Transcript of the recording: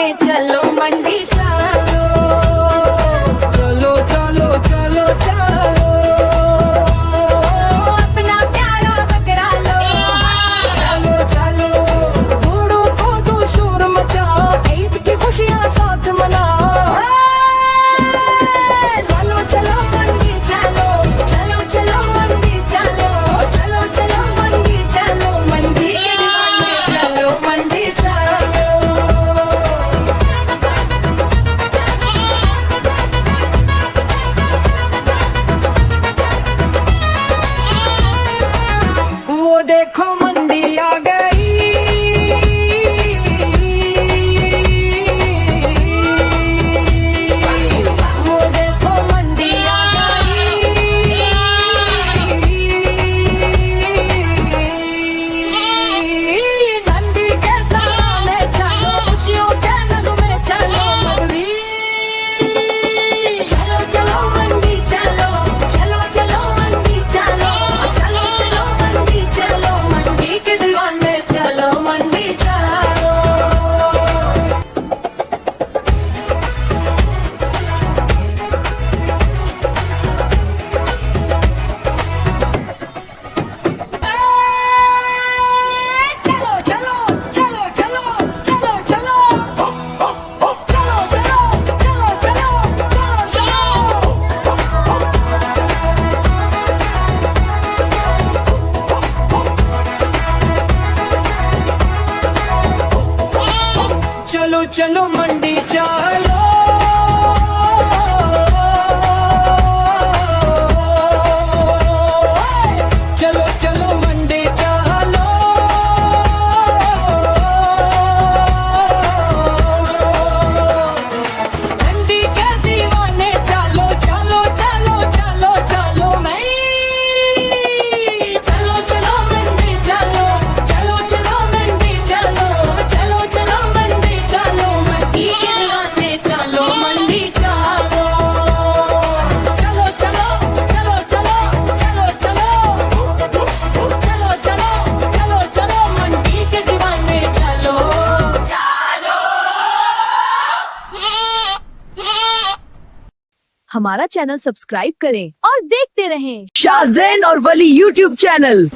दीवाने चलो मंडी चलो, चलो चलो चलो चलो, अपना प्यारा बकरा लो, चलो चलो, बूढ़ों को दो शोर मचाओ, ईद की खुशियाँ साथ मनाओ, चलो चलो मंडी चलो, चलो चलो मंडी चलो, चलो चलो मंडी चलो, मंडी के दीवाने चलो मंडी चलो। वो देखो मंडी आ गई, वो देखो मंडी आ गई, मंडी के ताने चलो, खुशियों के नगमे चलो मंडी, चलो चलो मंडी चलो, चलो चलो मंडी चलो, चलो चलो मंडी चलो, मंडी के दीवाने चलो मंडी चलो। चलो चलो चलो चलो चलो चलो, चलो चलो चलो चलो चलो चलो, चलो चलो मंडी चलो, चलो चलो मंडी चलो, मंडी के दीवाने चलो, चलो चलो चलो चलो मैं, चलो चलो मंडी चलो, चलो चलो मंडी चलो, चलो चलो मंडी चलो, मंडी के दीवाने चलो मंडी चलो, चलो चलो चलो चलो चलो चलो, चलो चलो चलो चलो मंडी के दीवाने चलो चलो। हमारा चैनल सब्सक्राइब करें और देखते रहें शाहज़ैन और वली यूट्यूब चैनल।